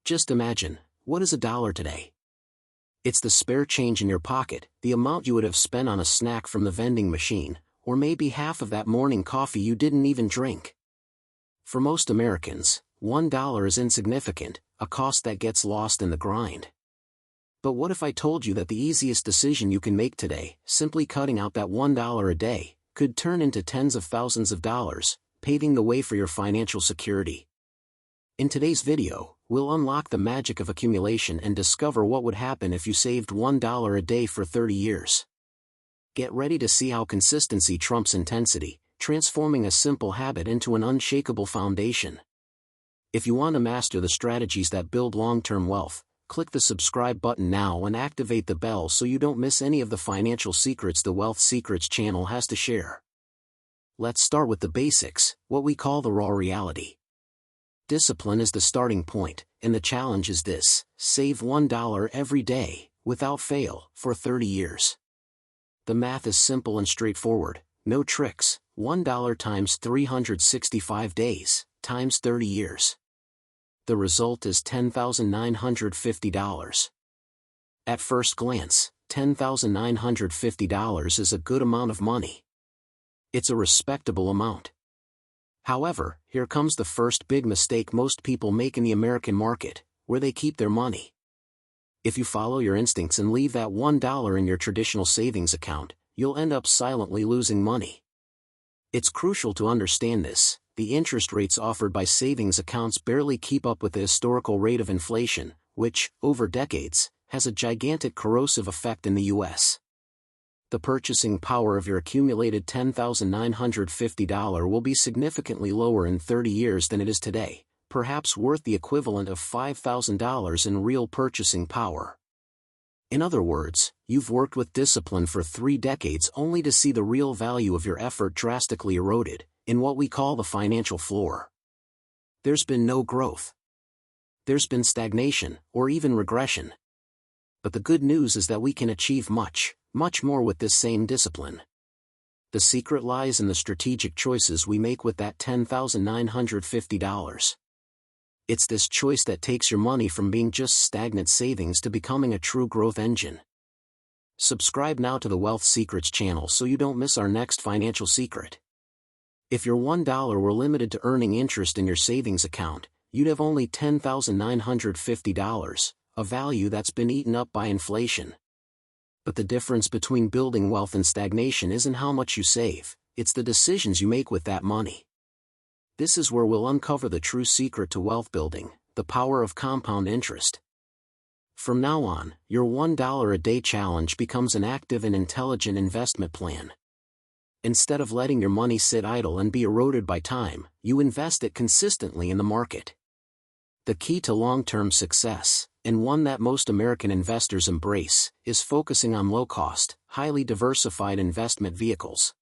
Just imagine, what is $1 today? It's the spare change in your pocket, the amount you would have spent on a snack from the vending machine, or maybe half of that morning coffee you didn't even drink. For most Americans, $1 is insignificant, a cost that gets lost in the grind. But what if I told you that the easiest decision you can make today, simply cutting out that $1 a day, could turn into tens of thousands of dollars, paving the way for your financial security? In today's video, we'll unlock the magic of accumulation and discover what would happen if you saved $1 a day for 30 years. Get ready to see how consistency trumps intensity, transforming a simple habit into an unshakable foundation. If you want to master the strategies that build long-term wealth, click the subscribe button now and activate the bell so you don't miss any of the financial secrets the Wealth Secrets channel has to share. Let's start with the basics, what we call the raw reality. Discipline is the starting point, and the challenge is this: save $1 every day, without fail, for 30 years. The math is simple and straightforward, no tricks. $1 times 365 days, times 30 years. The result is $10,950. At first glance, $10,950 is a good amount of money. It's a respectable amount. However, here comes the first big mistake most people make in the American market, where they keep their money. If you follow your instincts and leave that $1 in your traditional savings account, you'll end up silently losing money. It's crucial to understand this: the interest rates offered by savings accounts barely keep up with the historical rate of inflation, which, over decades, has a gigantic corrosive effect in the U.S. The purchasing power of your accumulated $10,950 will be significantly lower in 30 years than it is today, perhaps worth the equivalent of $5,000 in real purchasing power. In other words, you've worked with discipline for 3 decades only to see the real value of your effort drastically eroded, in what we call the financial floor. There's been no growth. There's been stagnation, or even regression. But the good news is that we can achieve much, much more with this same discipline. The secret lies in the strategic choices we make with that $10,950. It's this choice that takes your money from being just stagnant savings to becoming a true growth engine. Subscribe now to the Wealth Secrets channel so you don't miss our next financial secret. If your $1 were limited to earning interest in your savings account, you'd have only $10,950, a value that's been eaten up by inflation. But the difference between building wealth and stagnation isn't how much you save, it's the decisions you make with that money. This is where we'll uncover the true secret to wealth building, the power of compound interest. From now on, your $1 a day challenge becomes an active and intelligent investment plan. Instead of letting your money sit idle and be eroded by time, you invest it consistently in the market. The key to long-term success, and one that most American investors embrace, is focusing on low-cost, highly diversified investment vehicles.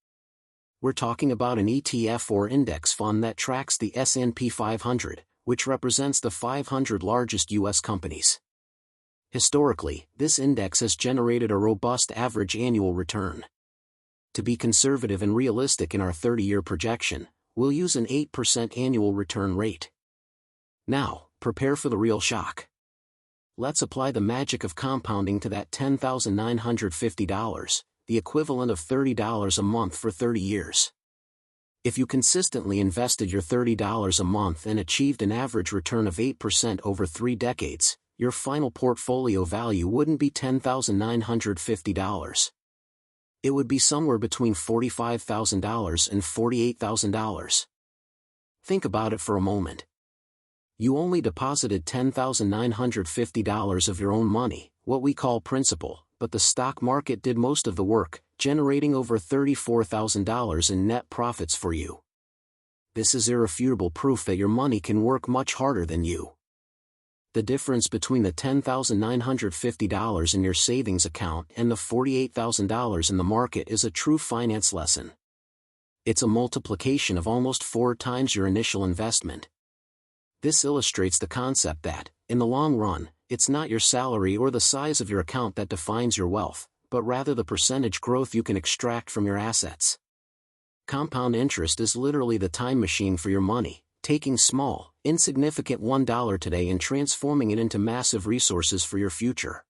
We're talking about an ETF or index fund that tracks the S&P 500, which represents the 500 largest U.S. companies. Historically, this index has generated a robust average annual return. To be conservative and realistic in our 30-year projection, we'll use an 8% annual return rate. Now, prepare for the real shock. Let's apply the magic of compounding to that $10,950, the equivalent of $30 a month for 30 years. If you consistently invested your $30 a month and achieved an average return of 8% over 3 decades, your final portfolio value wouldn't be $10,950. It would be somewhere between $45,000 and $48,000. Think about it for a moment. You only deposited $10,950 of your own money, what we call principal, but the stock market did most of the work, generating over $34,000 in net profits for you. This is irrefutable proof that your money can work much harder than you. The difference between the $10,950 in your savings account and the $48,000 in the market is a true finance lesson. It's a multiplication of almost 4 times your initial investment. This illustrates the concept that, in the long run, it's not your salary or the size of your account that defines your wealth, but rather the percentage growth you can extract from your assets. Compound interest is literally the time machine for your money, taking small, insignificant $1 today and transforming it into massive resources for your future.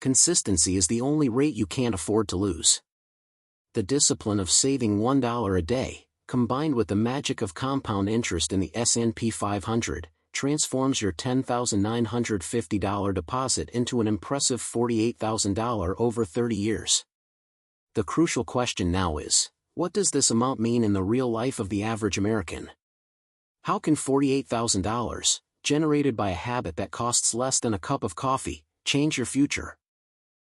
Consistency is the only rate you can't afford to lose. The discipline of saving $1 a day, combined with the magic of compound interest in the S&P 500, transforms your $10,950 deposit into an impressive $48,000 over 30 years. The crucial question now is, what does this amount mean in the real life of the average American? How can $48,000, generated by a habit that costs less than a cup of coffee, change your future?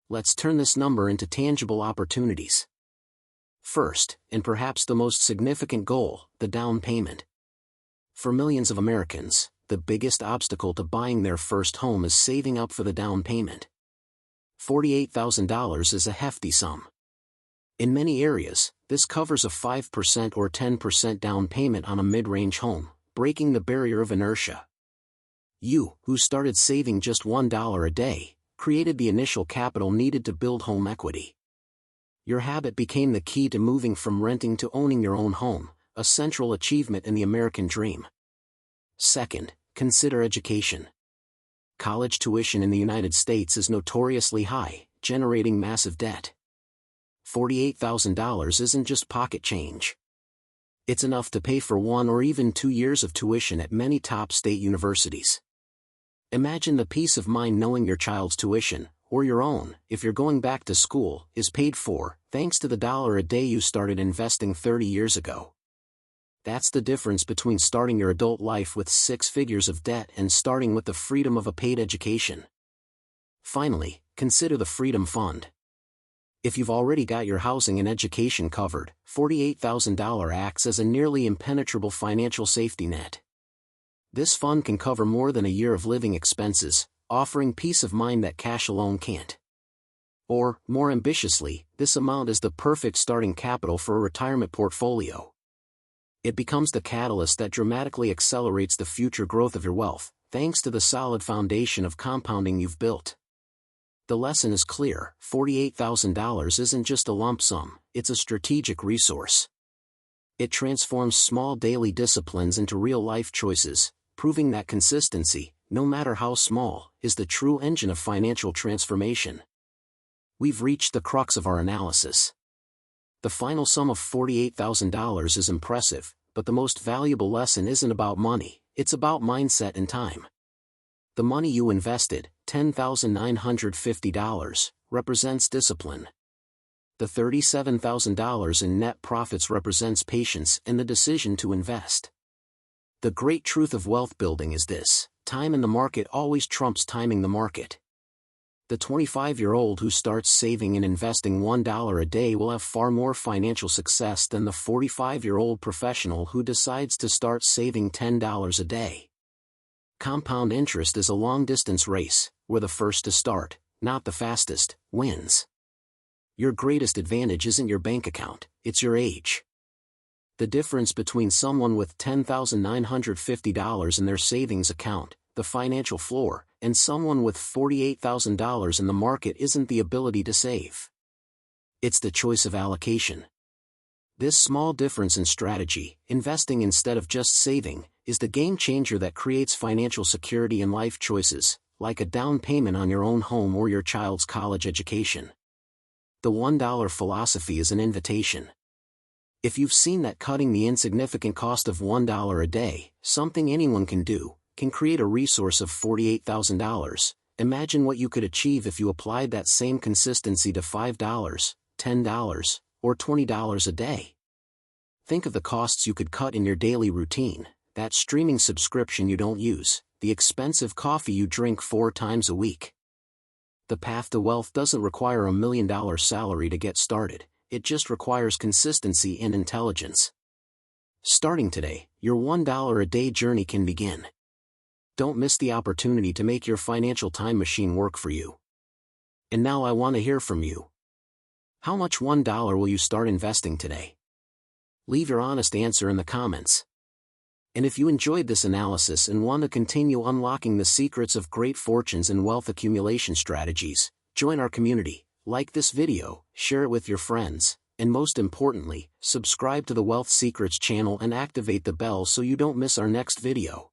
Let's turn this number into tangible opportunities. First, and perhaps the most significant goal, the down payment. For millions of Americans, the biggest obstacle to buying their first home is saving up for the down payment. $48,000 is a hefty sum. In many areas, this covers a 5% or 10% down payment on a mid-range home, breaking the barrier of inertia. You, who started saving just $1 a day, created the initial capital needed to build home equity. Your habit became the key to moving from renting to owning your own home, a central achievement in the American dream. Second, consider education. College tuition in the United States is notoriously high, generating massive debt. $48,000 isn't just pocket change. It's enough to pay for 1 or even 2 years of tuition at many top state universities. Imagine the peace of mind knowing your child's tuition, or your own, if you're going back to school, is paid for, thanks to the dollar a day you started investing 30 years ago. That's the difference between starting your adult life with 6 figures of debt and starting with the freedom of a paid education. Finally, consider the Freedom Fund. If you've already got your housing and education covered, $48,000 acts as a nearly impenetrable financial safety net. This fund can cover more than a year of living expenses, offering peace of mind that cash alone can't. Or, more ambitiously, this amount is the perfect starting capital for a retirement portfolio. It becomes the catalyst that dramatically accelerates the future growth of your wealth, thanks to the solid foundation of compounding you've built. The lesson is clear: $48,000 isn't just a lump sum, it's a strategic resource. It transforms small daily disciplines into real-life choices, proving that consistency, no matter how small, is the true engine of financial transformation. We've reached the crux of our analysis. The final sum of $48,000 is impressive, but the most valuable lesson isn't about money, it's about mindset and time. The money you invested, $10,950, represents discipline. The $37,000 in net profits represents patience and the decision to invest. The great truth of wealth building is this: time in the market always trumps timing the market. The 25-year-old who starts saving and investing $1 a day will have far more financial success than the 45-year-old professional who decides to start saving $10 a day. Compound interest is a long-distance race, where the first to start, not the fastest, wins. Your greatest advantage isn't your bank account, it's your age. The difference between someone with $10,950 in their savings account, the financial floor, and someone with $48,000 in the market isn't the ability to save. It's the choice of allocation. This small difference in strategy, investing instead of just saving, is the game changer that creates financial security and life choices, like a down payment on your own home or your child's college education. The $1 philosophy is an invitation. If you've seen that cutting the insignificant cost of $1 a day, something anyone can do, can create a resource of $48,000, imagine what you could achieve if you applied that same consistency to $5, $10, or $20 a day. Think of the costs you could cut in your daily routine: that streaming subscription you don't use, the expensive coffee you drink 4 times a week. The path to wealth doesn't require a $1 million salary to get started, it just requires consistency and intelligence. Starting today, your $1 a day journey can begin. Don't miss the opportunity to make your financial time machine work for you. And now I want to hear from you. How much $1 will you start investing today? Leave your honest answer in the comments. And if you enjoyed this analysis and want to continue unlocking the secrets of great fortunes and wealth accumulation strategies, join our community, like this video, share it with your friends, And most importantly, subscribe to the Wealth Secrets channel and activate the bell so you don't miss our next video.